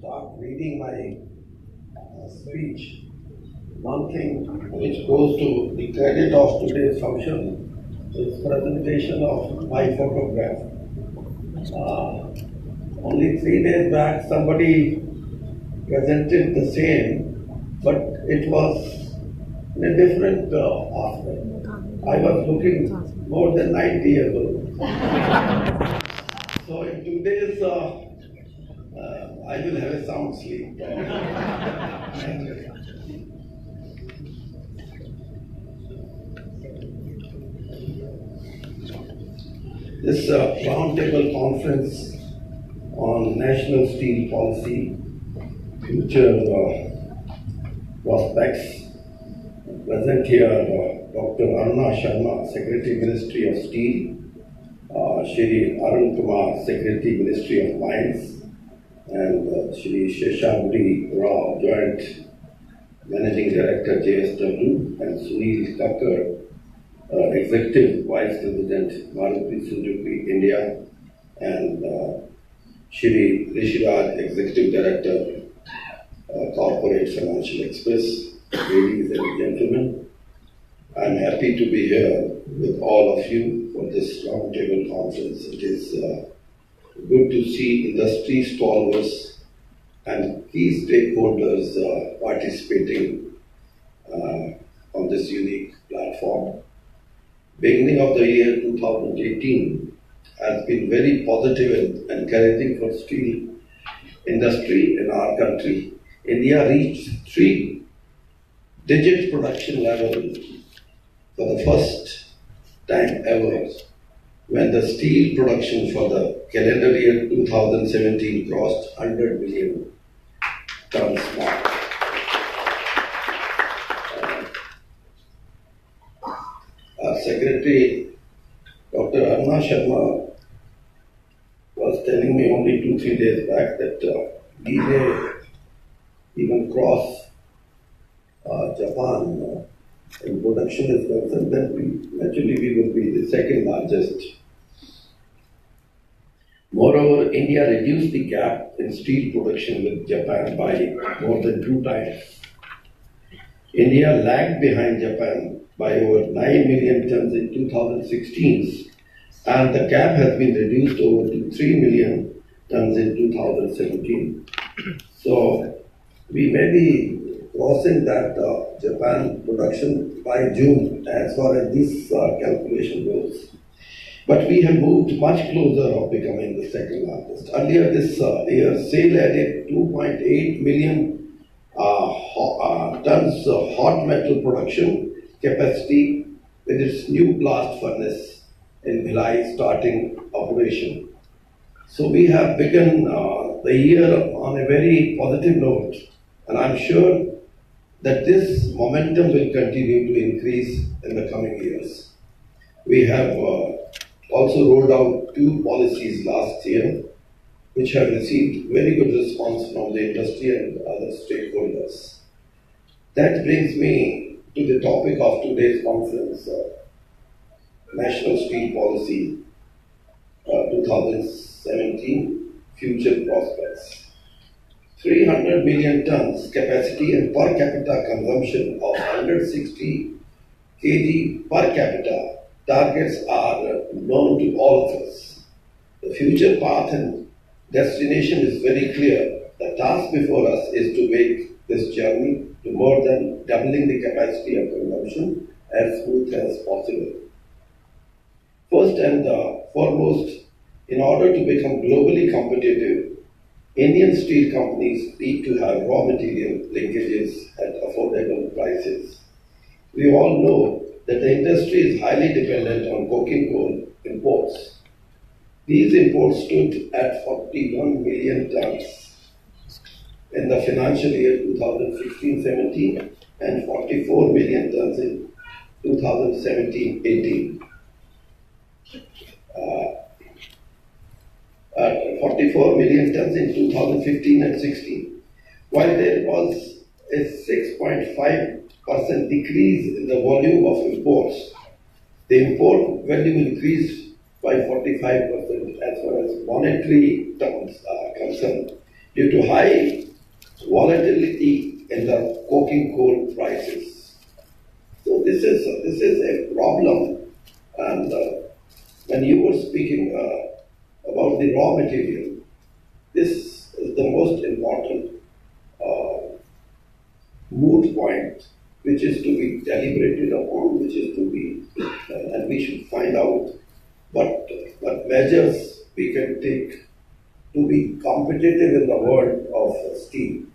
start reading my speech, one thing which goes to the credit of today's function is presentation of my photograph. Only 3 days back, somebody presented the same, but it was in a different aspect. I was looking more than 90 years old. So in 2 days, I will have a sound sleep. This roundtable conference on national steel policy, future prospects, present here Dr. Aruna Sharma, Secretary Ministry of Steel, Shri Arun Kumar, Secretary Ministry of Mines, and Shri Sheshabdi Rao, Joint Managing Director JSW, and Sunil Kakkar, Executive Vice President Maruti Suzuki India, and Shri Rishiraj, Executive Director Corporate Financial Express. Ladies and gentlemen, I'm happy to be here with all of you for this roundtable conference. It is good to see industry stalwarts and key stakeholders participating on this unique platform. Beginning of the year 2018 has been very positive and encouraging for steel industry in our country. India reached 3-digit production level for the first time ever, when the steel production for the calendar year 2017 crossed 100 million tons mark. Our Secretary, Dr. Aruna Sharma, was telling me only 2-3 days back that we may even cross Japan in production is concerned, then we will be the second largest. Moreover, India reduced the gap in steel production with Japan by more than 2 times. India lagged behind Japan by over 9 million tons in 2016, and the gap has been reduced over to 3 million tons in 2017. So we may be crossing that Japan production by June as far as this calculation goes. But we have moved much closer of becoming the second largest. Earlier this year, SAIL added 2.8 million tons of hot metal production capacity with its new blast furnace in Bhilai starting operation. So we have begun the year on a very positive note, and I'm sure that this momentum will continue to increase in the coming years. We have also rolled out 2 policies last year, which have received very good response from the industry and other stakeholders. That brings me to the topic of today's conference, National Steel Policy 2017 Future Prospects. 300 million tons capacity and per capita consumption of 160 kg per capita targets are known to all of us. The future path and destination is very clear. The task before us is to make this journey to more than doubling the capacity of consumption as smooth as possible. First and foremost, in order to become globally competitive, Indian steel companies need to have raw material linkages at affordable prices. We all know that the industry is highly dependent on coking coal imports. These imports stood at 41 million tons in the financial year 2016-17 and 44 million tons in 2017-18. 44 million tons in 2015 and 16. While there was a 6.5% decrease in the volume of imports, the import value increased by 45% as far as monetary terms are concerned. due to high volatility in the coking coal prices. So this is a problem, and when you were speaking about the raw material, this is the most important moot point, which is to be deliberated upon, which is to be, and we should find out what measures we can take to be competitive in the world of steel.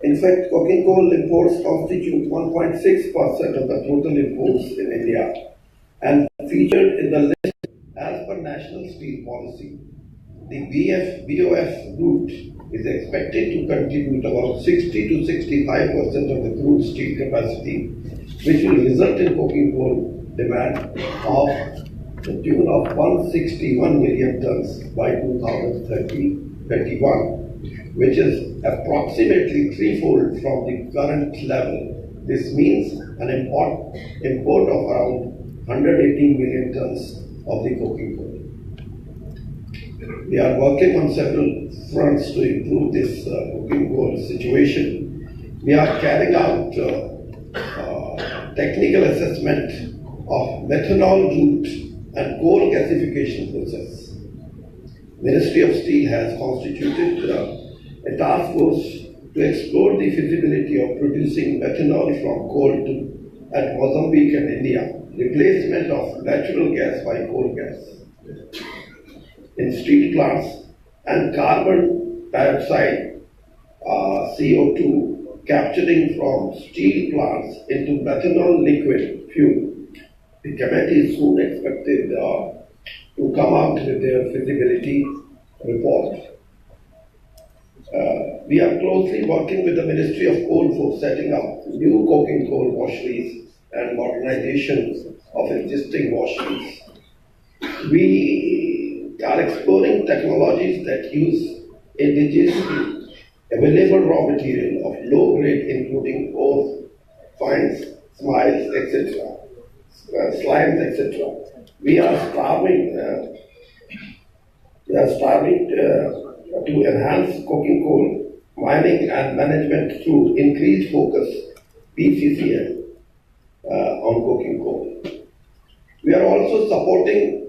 In fact, coking coal imports constitute 1.6% of the total imports in India and featured in the list as per national steel policy. The BOF route is expected to contribute about 60 to 65% of the crude steel capacity, which will result in coking coal demand of the tune of 161 million tons by 2031, which is approximately threefold from the current level. This means an import of around 118 million tons of the coking coal. We are working on several fronts to improve this coking coal situation. We are carrying out technical assessment of methanol route and coal gasification process. Ministry of Steel has constituted a task force to explore the feasibility of producing methanol from coal at Mozambique and India, replacement of natural gas by coal gas in steel plants, and carbon dioxide CO2 capturing from steel plants into methanol liquid fuel. The committee is soon expected to come out with their feasibility report. We are closely working with the Ministry of Coal for setting up new coking coal washeries and modernization of existing washeries. We are exploring technologies that use indigenously available raw material of low grade, including ores, fines, smiles, etc., slimes, etc. We are striving to enhance coking coal mining and management through increased focus PCCM on coking coal. We are also supporting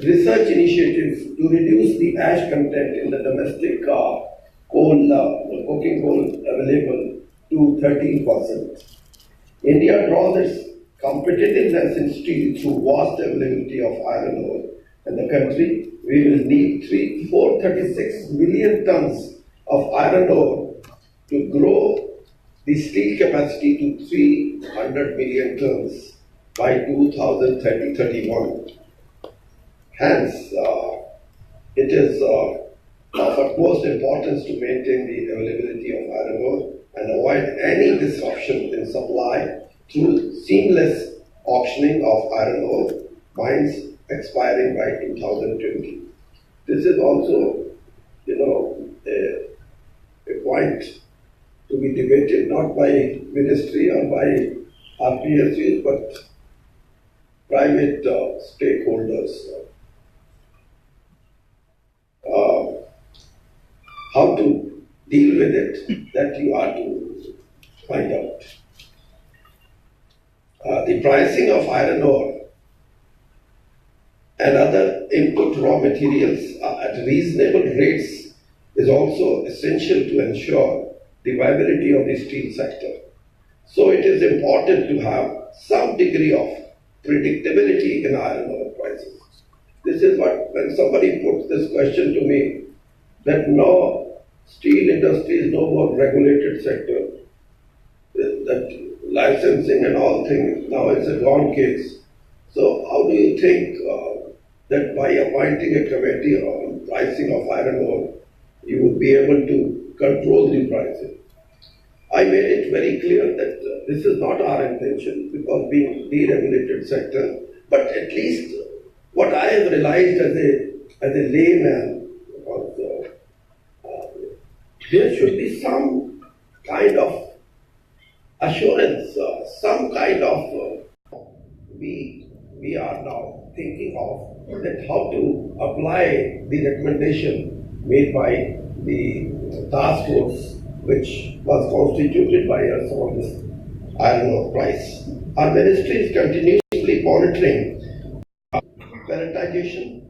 research initiatives to reduce the ash content in the domestic coking coal available to 13%. India draws its competitiveness in steel through vast availability of iron ore in the country. We will need 436 million tons of iron ore to grow the steel capacity to 300 million tons by 2030-31. Hence, it is of utmost importance to maintain the availability of iron ore and avoid any disruption in supply through seamless auctioning of iron ore mines expiring by 2020. This is also, a point to be debated not by ministry or by RPSUs, but private stakeholders. How to deal with it, that you are to find out. The pricing of iron ore and other input raw materials at reasonable rates is also essential to ensure the viability of the steel sector. So it is important to have some degree of predictability in iron ore prices. This is what, when somebody puts this question to me, that no, steel industry is no more regulated sector, that licensing and all things, now it's a gone case. So how do you think that by appointing a committee on pricing of iron ore, you would be able to control the pricing? I made it very clear that this is not our intention, because being deregulated sector, but at least what I have realized as a layman, there should be some kind of assurance, some kind of, we are now thinking of that how to apply the recommendation made by the task force which was constituted by us on this iron ore price. Our ministry is continuously monitoring prioritization,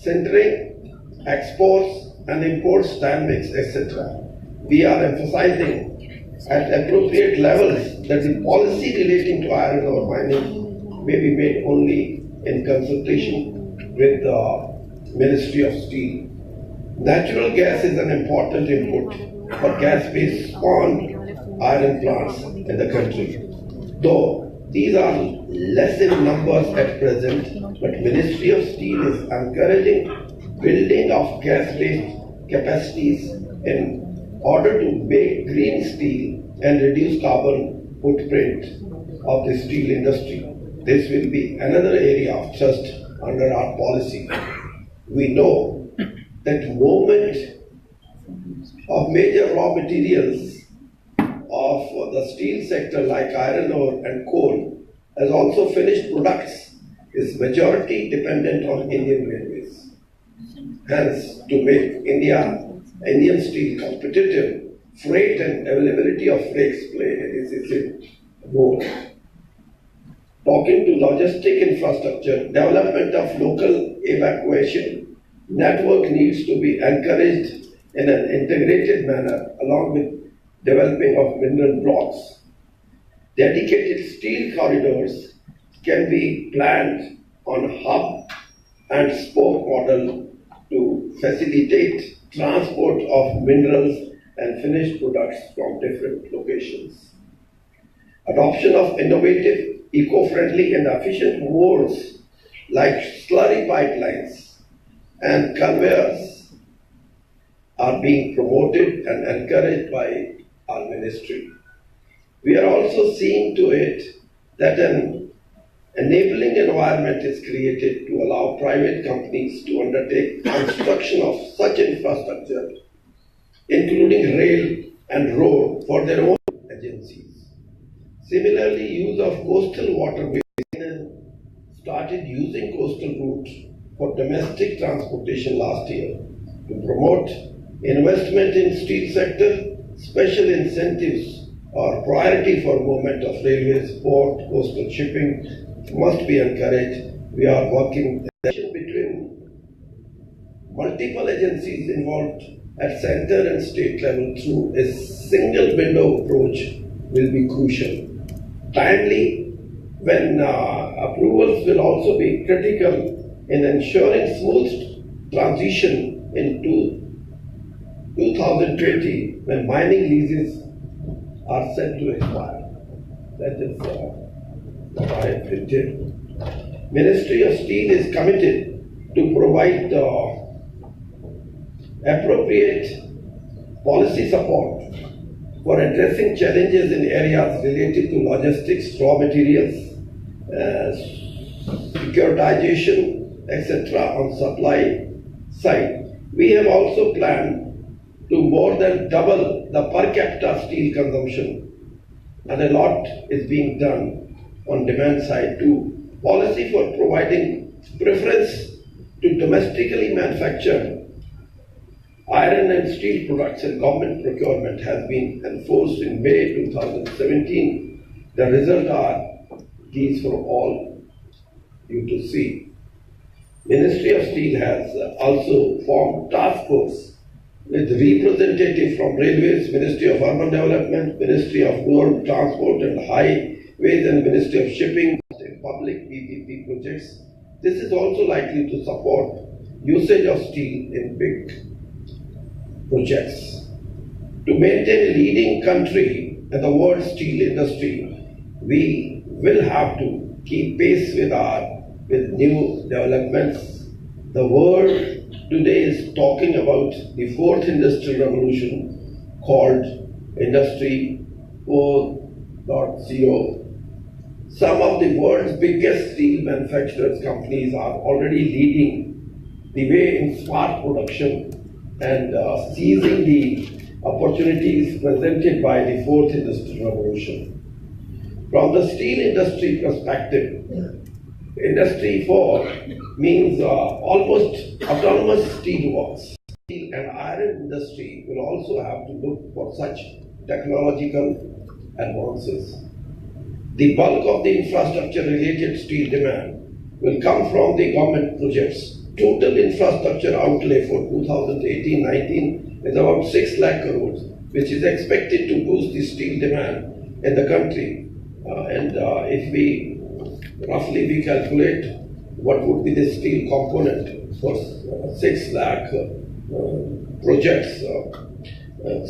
centering exports and imports dynamics, etc. We are emphasizing at appropriate levels that the policy relating to iron ore mining may be made only in consultation with the Ministry of Steel. Natural gas is an important input for gas-based iron plants in the country. Though these are less in numbers at present, but Ministry of Steel is encouraging building of gas-based capacities in order to make green steel and reduce carbon footprint of the steel industry. This will be another area of trust under our policy. We know that movement of major raw materials of the steel sector like iron ore and coal as also finished products is majority dependent on Indian Railways. Hence, to make Indian steel competitive, freight and availability of freights play a decisive role. Talking to logistic infrastructure, development of local evacuation network needs to be encouraged in an integrated manner along with developing of mineral blocks. Dedicated steel corridors can be planned on hub and spoke model to facilitate transport of minerals and finished products from different locations. Adoption of innovative, eco-friendly and efficient modes like slurry pipelines and conveyors are being promoted and encouraged by our ministry. We are also seeing to it that an enabling environment is created to allow private companies to undertake construction of such infrastructure, including rail and road, for their own agencies. Similarly, use of coastal waterways started using coastal routes for domestic transportation last year. To promote investment in steel sector, special incentives are priority for movement of railways, port, coastal shipping must be encouraged. We are working between multiple agencies involved at center and state level through a single window approach will be crucial. Timely when approvals will also be critical in ensuring smooth transition into 2020 when mining leases are set to expire. That is what I have printed. Ministry of Steel is committed to provide appropriate policy support for addressing challenges in areas related to logistics, raw materials, securitization, etc. on supply side. We have also planned to more than double the per capita steel consumption, and a lot is being done on demand side too. Policy for providing preference to domestically manufactured iron and steel products and government procurement has been enforced in May 2017. The result are these for all you to see. Ministry of Steel has also formed task force with representatives from Railways, Ministry of Urban Development, Ministry of Road Transport and Highways and Ministry of Shipping and public PPP projects. This is also likely to support usage of steel in big projects. To maintain a leading country in the world steel industry, we will have to keep pace with new developments. The world today is talking about the fourth industrial revolution called Industry 4.0. Some of the world's biggest steel manufacturers companies are already leading the way in smart production and seizing the opportunities presented by the fourth industrial revolution. From the steel industry perspective, Industry 4 means almost autonomous steel works. and iron industry will also have to look for such technological advances. The bulk of the infrastructure related steel demand will come from the government projects. Total infrastructure outlay for 2018-19 is about 6 lakh crores, which is expected to boost the steel demand in the country. And if we roughly we calculate what would be the steel component for 6 lakh projects,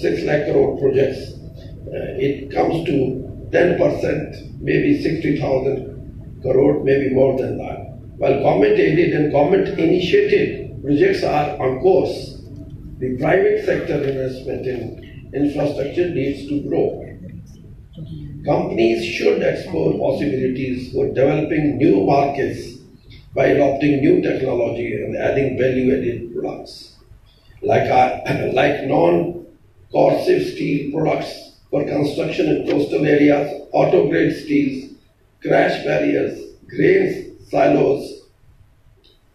6 lakh crore projects, it comes to 10%, maybe 60,000 crore, maybe more than that. While government aided and government initiated projects are on course, the private sector investment in infrastructure needs to grow. Companies should explore possibilities for developing new markets by adopting new technology and adding value-added products, like non-corrosive steel products for construction in coastal areas, auto-grade steels, crash barriers, grain silos,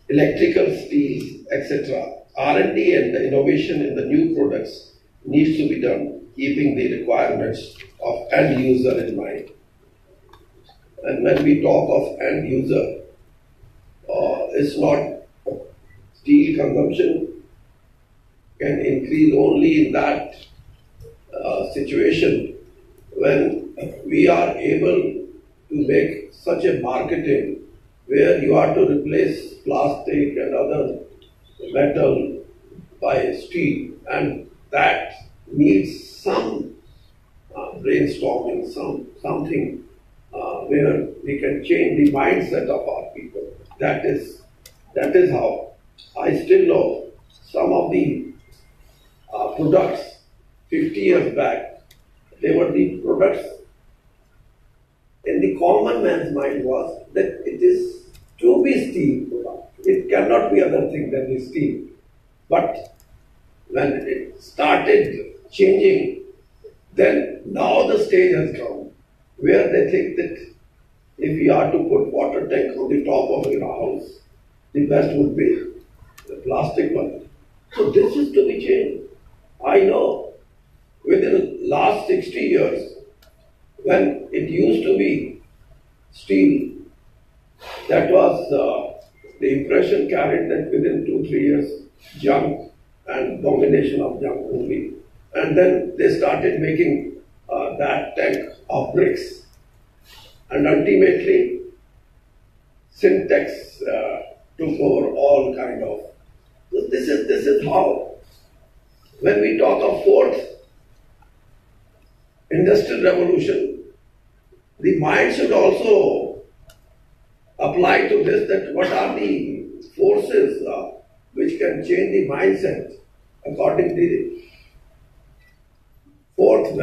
electrical steels, etc. R&D and the innovation in the new products needs to be done, keeping the requirements of end user in mind. And when we talk of end user, it's not steel consumption can increase only in that situation when we are able to make such a marketing where you are to replace plastic and other metal by steel, and that needs some brainstorming, something where we can change the mindset of our people. That is how I still know some of the products 50 years back. They were the products in the common man's mind was that it is to be steel product. It cannot be other thing than the steel. But when it started changing, then now the stage has come where they think that if you are to put water tank on the top of your house, the best would be the plastic one. So this is to be changed. I know within the last 60 years, when it used to be steel, that was the impression carried that within 2-3 years, junk and domination of junk only. And then they started making that tank of bricks. And ultimately, syntax took over all kind of. So this is how, when we talk of fourth industrial revolution, the mind should also apply to this, that what are the forces which can change the mindset according to the fourth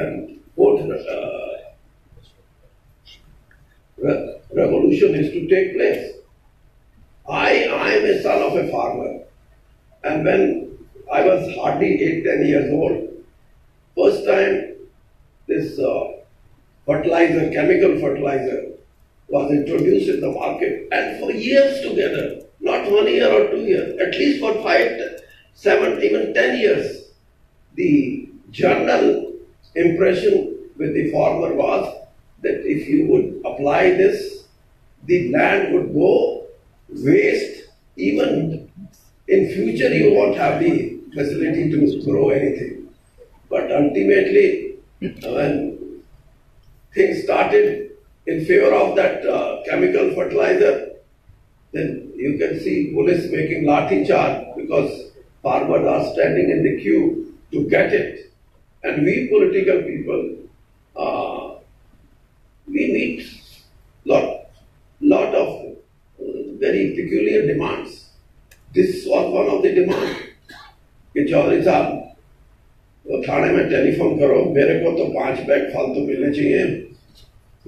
revolution is to take place. I am a son of a farmer, and when I was hardly 8-10 years old, first time this fertilizer, chemical fertilizer, was introduced in the market, and for years together, not 1 year or 2 years, at least for 5, 7, even 10 years, the general impression with the farmer was that if you would apply this, the land would go waste. Even in future, you won't have the facility to grow anything. But ultimately, when things started in favor of that chemical fertilizer, then you can see police making lathi charge because farmers are standing in the queue to get it. And we political people, we meet lot of very peculiar demands. This was one of the demands कि चौधरी साहब थाने में telephone करो, मेरे को तो 5 bag फालतू मिलने चाहिए,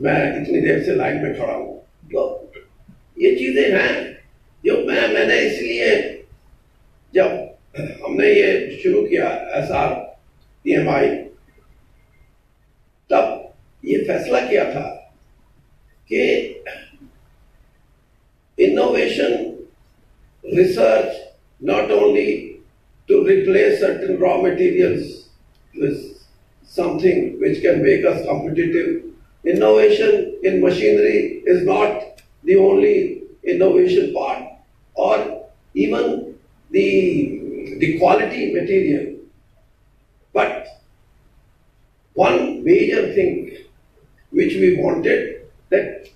मैं इतनी देर से लाइन में खड़ा हूँ. तो ये चीजें हैं जो मैंने इसलिए जब हमने ये शुरू किया SR PMI, तब ये फैसला किया था कि innovation, research, not only to replace certain raw materials with something which can make us competitive. Innovation in machinery is not the only innovation part, or even the quality material. But one major thing which we wanted, that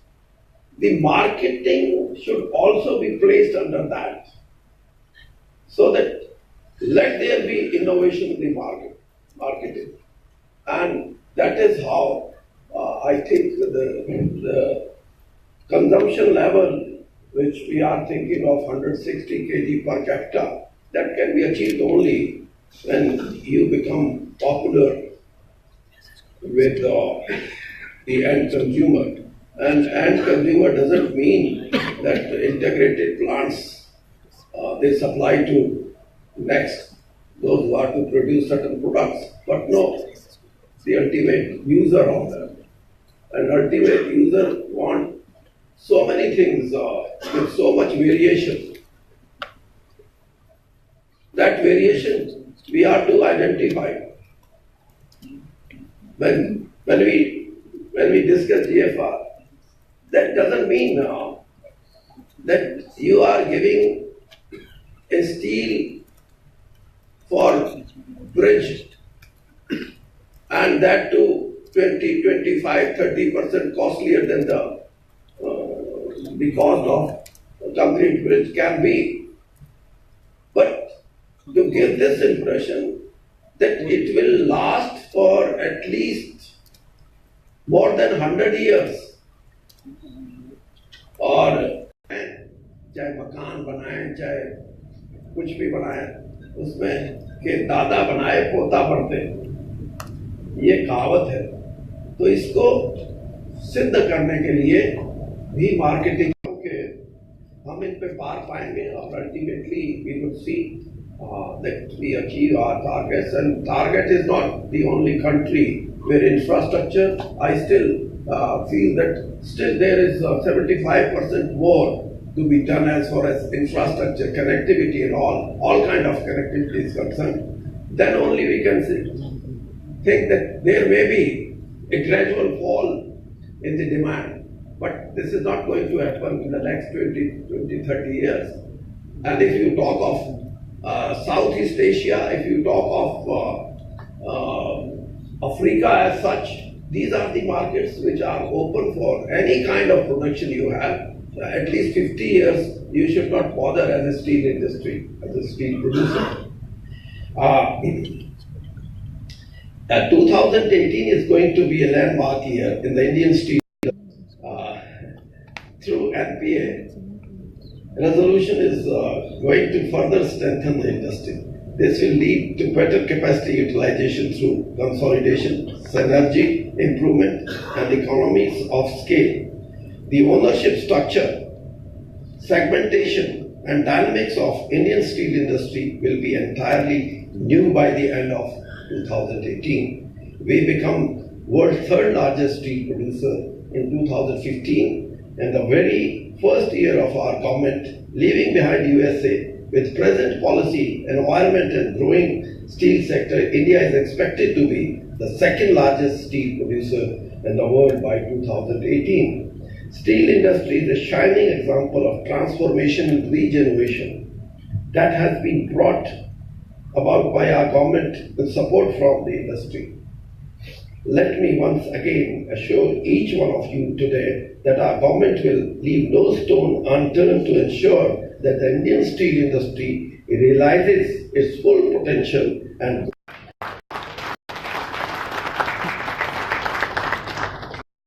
the marketing should also be placed under that, so that let there be innovation in the marketing. And that is how I think the consumption level which we are thinking of 160 kg per capita, that can be achieved only when you become popular with the end consumer. And end consumer doesn't mean that the integrated plants they supply to next those who are to produce certain products, but no, the ultimate user of them. And ultimate user want so many things with so much variation. That variation we are to identify. When we discuss GFR, that doesn't mean that you are giving a steel for bridge, and that to 20, 25, 30% costlier than the cost of concrete bridge can be. But to give this impression that it will last for at least more than 100 years, और चाहे मकान बनाए चाहे कुछ भी बनाए, उसमें के दादा बनाए पोता पढ़ते, ये कहावत है. तो इसको सिद्ध करने के लिए भी मार्केटिंग के हम इन पे पार पाएंगे, और ultimately we would see that we achieve our targets. And target is not the only country where infrastructure, I still feel that still there is 75% more to be done as far as infrastructure, connectivity and all kind of connectivity is concerned. Then only we can think that there may be a gradual fall in the demand, but this is not going to happen in the next 20, 30 years. And if you talk of Southeast Asia, if you talk of Africa as such, these are the markets which are open for any kind of production you have. At least 50 years, you should not bother as a steel industry, as a steel producer. 2018 is going to be a landmark year in the Indian steel. Through NPA, resolution is going to further strengthen the industry. This will lead to better capacity utilization through consolidation, synergy, improvement, and economies of scale. The ownership structure, segmentation, and dynamics of Indian steel industry will be entirely new by the end of 2018. We become world's third largest steel producer in 2015, and the very first year of our government, leaving behind USA. With present policy, environment and growing steel sector, India is expected to be the second largest steel producer in the world by 2018. Steel industry is a shining example of transformation and regeneration that has been brought about by our government with support from the industry. Let me once again assure each one of you today that our government will leave no stone unturned to ensure that the Indian steel industry realizes its full potential and